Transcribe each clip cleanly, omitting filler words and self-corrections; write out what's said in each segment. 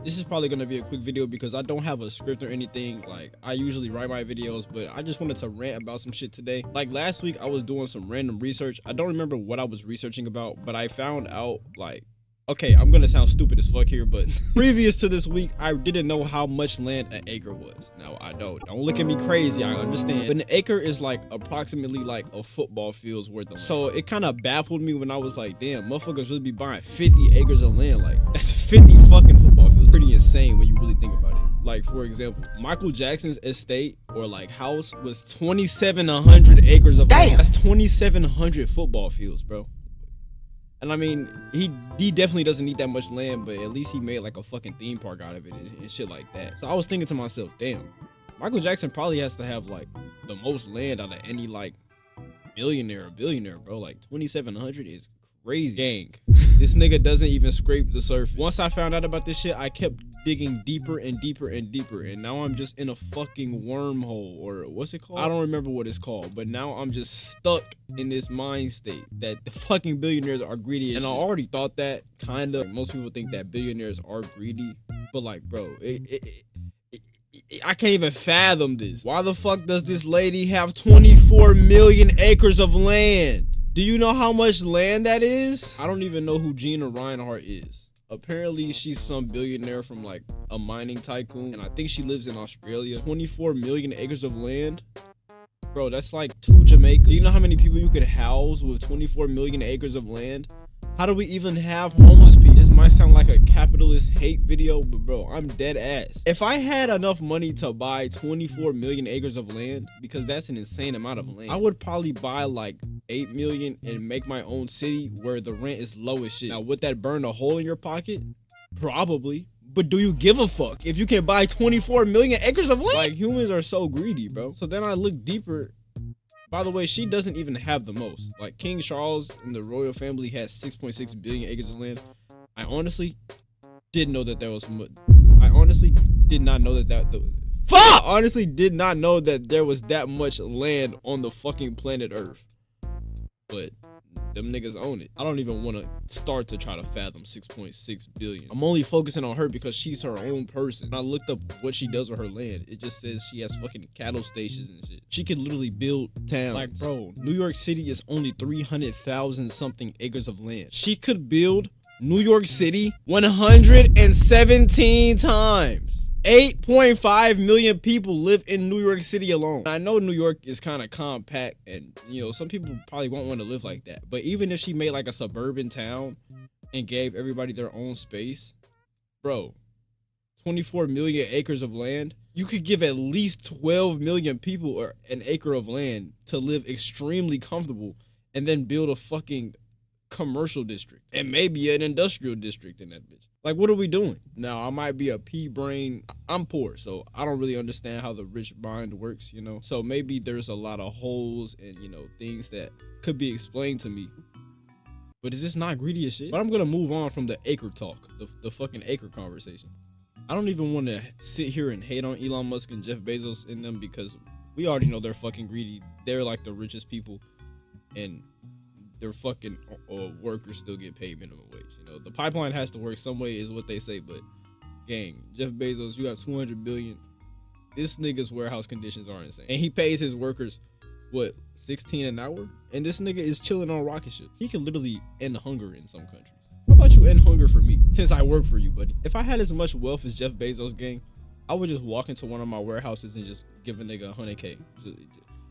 This is probably gonna be a quick video because I don't have a script or anything. Like, I usually write my videos, but I just wanted to rant about some shit today. Like, last week I was doing some random research. I don't remember what I was researching about, but I found out, like, okay, I'm gonna sound stupid as fuck here, but previous to this week, I didn't know how much land an acre was. Now, I know, don't look at me crazy, I understand. But an acre is like approximately like a football field's worth of land. So it kind of baffled me when I was like, damn, motherfuckers really be buying 50 acres of land. Like, that's 50 fucking football fields. Pretty insane when you really think about it. Like, for example, Michael Jackson's estate or like house was 2,700 acres of land. That's 2,700 football fields, bro. And I mean, he definitely doesn't need that much land, but at least he made like a fucking theme park out of it and shit like that. So I was thinking to myself, damn, Michael Jackson probably has to have like the most land out of any like millionaire or billionaire, bro. Like 2,700 is crazy. Gang, this nigga doesn't even scrape the surface. Once I found out about this shit, I kept digging deeper and deeper and deeper, and now I'm just in a fucking wormhole, or what's it called? I don't remember what it's called, but now I'm just stuck in this mind state that the fucking billionaires are greedy. And I already thought that, kind of. Most people think that billionaires are greedy, but like, bro, I can't even fathom this. Why the fuck does this lady have 24 million acres of land? Do you know how much land that is? I don't even know who Gina Reinhardt is. Apparently, she's some billionaire from like a mining tycoon, and I think she lives in Australia. 24 million acres of land? Bro, that's like 2 Jamaica. Do you know how many people you could house with 24 million acres of land? How do we even have homeless people? This might sound like a capitalist hate video, but bro, I'm dead ass. If I had enough money to buy 24 million acres of land, because that's an insane amount of land, I would probably buy like 8 million and make my own city where the rent is low as shit. Now, would that burn a hole in your pocket? Probably. But do you give a fuck if you can buy 24 million acres of land? Like, humans are so greedy, bro. So then I look deeper. By the way, she doesn't even have the most. Like, King Charles and the royal family has 6.6 billion acres of land. I honestly didn't know that there was I honestly did not know I honestly did not know that there was that much land on the fucking planet Earth. But them niggas own it. I don't even want to start to try to fathom 6.6 billion. I'm only focusing on her because she's her own person. When I looked up what she does with her land, it just says she has fucking cattle stations and shit. She could literally build towns. Like, bro, New York City is only 300,000 something acres of land. She could build New York City 117 times. 8.5 million people live in New York City alone. I know New York is kind of compact and, you know, some people probably won't want to live like that. But even if she made like a suburban town and gave everybody their own space, bro, 24 million acres of land, you could give at least 12 million people or an acre of land to live extremely comfortable and then build a fucking commercial district and maybe an industrial district in that bitch. Like, what are we doing? Now, I might be a pea brain. I'm poor, so I don't really understand how the rich mind works, you know? So maybe there's a lot of holes and, you know, things that could be explained to me. But is this not greedy as shit? But I'm gonna move on from the acre talk, the fucking acre conversation. I don't even want to sit here and hate on Elon Musk and Jeff Bezos and them because we already know they're fucking greedy. They're like the richest people, and their fucking workers still get paid minimum wage. You know, the pipeline has to work some way is what they say, but gang, Jeff Bezos, you got 200 billion. This nigga's warehouse conditions are insane. And he pays his workers, what, 16 an hour? And this nigga is chilling on rocket ships. He can literally end hunger in some countries. How about you end hunger for me, since I work for you, buddy? If I had as much wealth as Jeff Bezos, gang, I would just walk into one of my warehouses and just give a nigga 100K.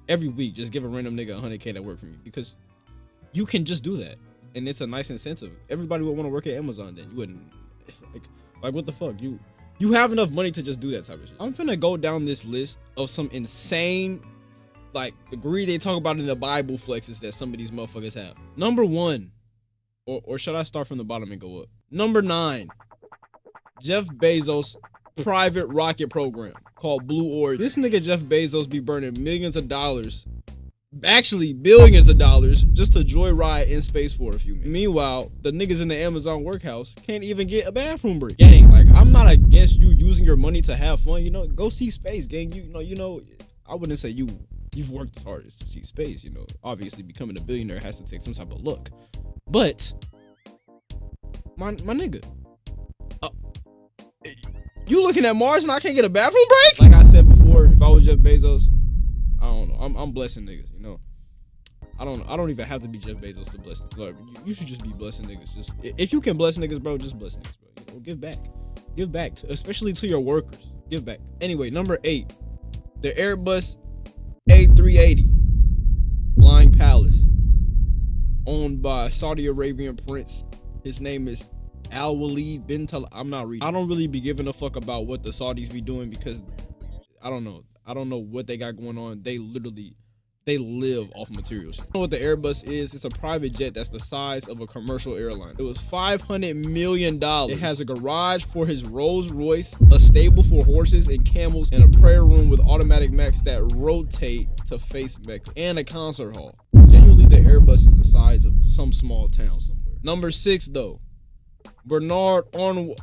Every week, just give a random nigga 100K that work for me, because you can just do that, and it's a nice incentive. Everybody would want to work at Amazon then. You wouldn't, like what the fuck? You have enough money to just do that type of shit. I'm finna go down this list of some insane, like, the greed they talk about in the Bible flexes that some of these motherfuckers have. Number 1, or should I start from the bottom and go up? Number 9, Jeff Bezos' private rocket program called Blue Origin. This nigga Jeff Bezos be burning millions of dollars, actually billions of dollars, just to joyride in space for a few minutes. Meanwhile, the niggas in the Amazon workhouse can't even get a bathroom break. Gang, like, I'm not against you using your money to have fun, you know, go see space, gang. You know, I wouldn't say you've worked as hard as to see space, you know. Obviously, becoming a billionaire has to take some type of luck. But my nigga, You looking at Mars and I can't get a bathroom break? Like I said before, if I was Jeff Bezos, I don't know. I'm blessing niggas, you know. I don't even have to be Jeff Bezos to bless niggas. Like, you should just be blessing niggas. Just if you can bless niggas, bro, just bless niggas, bro. You know, give back. Give back, especially to your workers. Give back. Anyway, number 8, the Airbus A380 Flying Palace, owned by Saudi Arabian prince. His name is Al Walid bin Talal. I'm not reading. I don't really be giving a fuck about what the Saudis be doing because I don't know. I don't know what they got going on. They live off materials. You know what the Airbus is? It's a private jet that's the size of a commercial airline. It was $500 million. It has a garage for his Rolls Royce, a stable for horses and camels, and a prayer room with automatic mechs that rotate to face Mecca, and a concert hall. Genuinely, the Airbus is the size of some small town somewhere. Number 6, though, Bernard Arnault's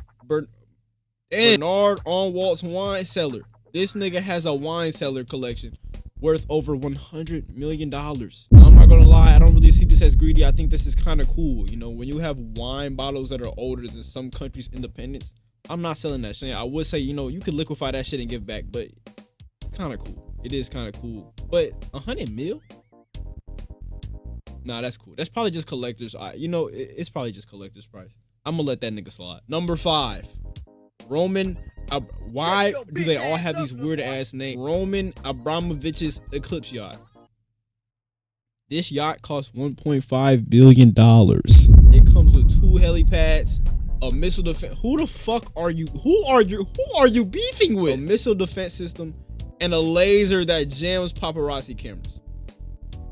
wine cellar. This nigga has a wine cellar collection worth over $100 million. Now, I'm not gonna lie, I don't really see this as greedy. I think this is kind of cool. You know, when you have wine bottles that are older than some countries' independence, I'm not selling that shit. I would say, you know, you could liquefy that shit and give back, but kind of cool. It is kind of cool. But 100 mil? Nah, that's cool. That's probably just collectors. It's probably just collector's price. I'm gonna let that nigga slide. Number 5, Roman. Why do they all have these weird ass names? Roman Abramovich's Eclipse yacht. This yacht costs $1.5 billion. It comes with 2 helipads, a missile defense. Who the fuck are you? Who are you beefing with? A missile defense system and a laser that jams paparazzi cameras.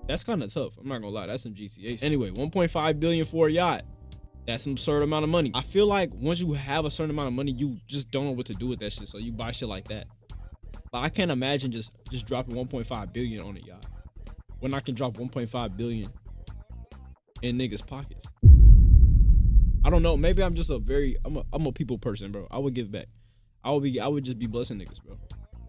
That's kind of tough. I'm not gonna lie. That's some GTA. Anyway, $1.5 billion for a yacht. That's an absurd amount of money. I feel like once you have a certain amount of money, you just don't know what to do with that shit. So you buy shit like that. But I can't imagine just dropping $1.5 billion on a yacht when I can drop $1.5 billion in niggas' pockets. I don't know. Maybe I'm just I'm a people person, bro. I would give back. I would just be blessing niggas, bro.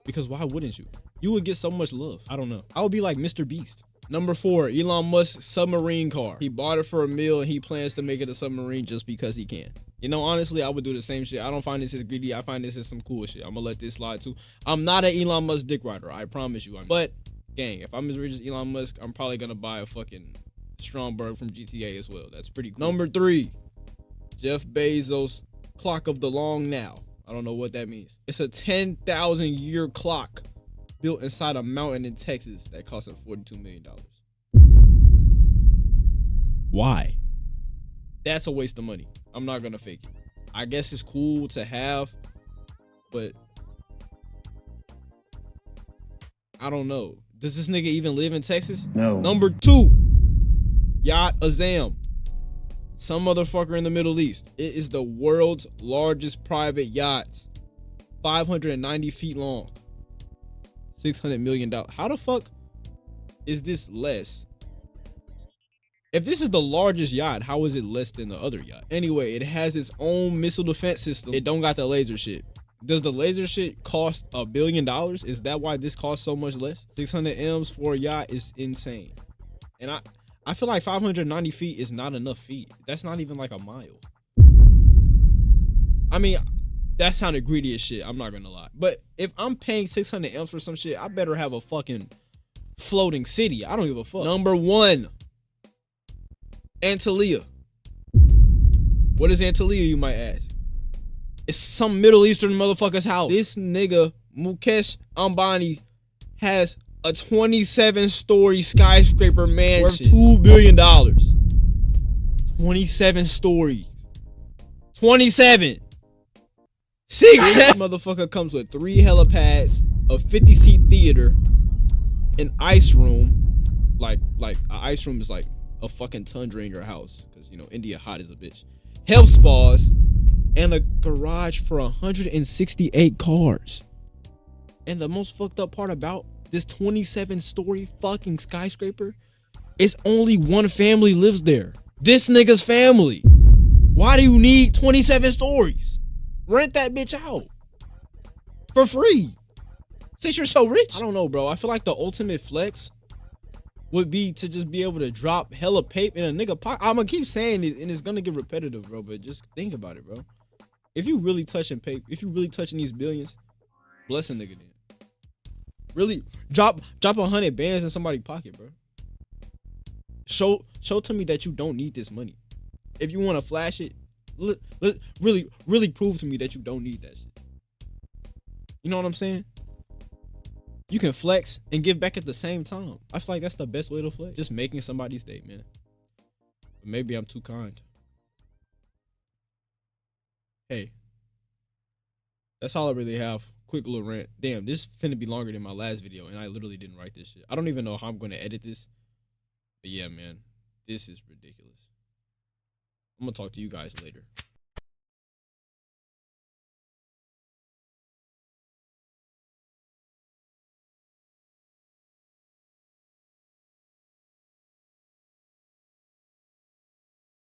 Because why wouldn't you? You would get so much love. I don't know. I would be like Mr. Beast. Number 4, Elon Musk's submarine car. He bought it for $1 million and he plans to make it a submarine just because he can. You know, honestly, I would do the same shit. I don't find this as greedy. I find this as some cool shit. I'm gonna let this slide too. I'm not an Elon Musk dick rider. I promise you. But, gang, if I'm as rich as Elon Musk, I'm probably gonna buy a fucking Stromberg from GTA as well. That's pretty cool. Number 3, Jeff Bezos' clock of the long now. I don't know what that means. It's a 10,000 year clock built inside a mountain in Texas that cost him $42 million. Why? That's a waste of money. I'm not gonna fake it. I guess it's cool to have, but I don't know. Does this nigga even live in Texas? No. Number 2, Yacht AAM. Some motherfucker in the Middle East. It is the world's largest private yacht. 590 feet long. $600 million. How the fuck is this less? If this is the largest yacht, how is it less than the other yacht? Anyway, it has its own missile defense system. It don't got the laser shit. Does the laser shit cost $1 billion? Is that why this costs so much less? 600 M's for a yacht is insane. And I feel like 590 feet is not enough feet. That's not even like a mile. I mean, that sounded greedy as shit. I'm not gonna lie. But if I'm paying 600 M's for some shit, I better have a fucking floating city. I don't give a fuck. Number 1, Antalya. What is Antalya, you might ask? It's some Middle Eastern motherfucker's house. This nigga, Mukesh Ambani, has a 27-story skyscraper mansion worth $2 billion. 27 stories. 27. 6 motherfucker comes with 3 helipads, a 50-seat theater, an ice room. Like an ice room is like a fucking tundra in your house, because you know India hot as a bitch. Health spas, and a garage for 168 cars. And the most fucked up part about this 27-story fucking skyscraper is only one family lives there. This nigga's family. Why do you need 27 stories? Rent that bitch out for free since you're so rich. I don't know, bro. I feel like the ultimate flex would be to just be able to drop hella paper in a nigga pocket. I'm gonna keep saying it and it's gonna get repetitive, bro, but just think about it, bro. if you really touching these billions, bless a nigga then. Really drop 100 bands in somebody's pocket, bro. Show to me that you don't need this money. If you want to flash it, really prove to me that you don't need that shit. You know what I'm saying? You can flex and give back at the same time. I feel like that's the best way to flex. Just making somebody's day, man. But maybe I'm too kind. Hey, that's all I really have. Quick little rant. Damn, this finna be longer than my last video, and I literally didn't write this shit. I don't even know how I'm gonna edit this. But yeah, man, this is ridiculous. I'm gonna talk to you guys later.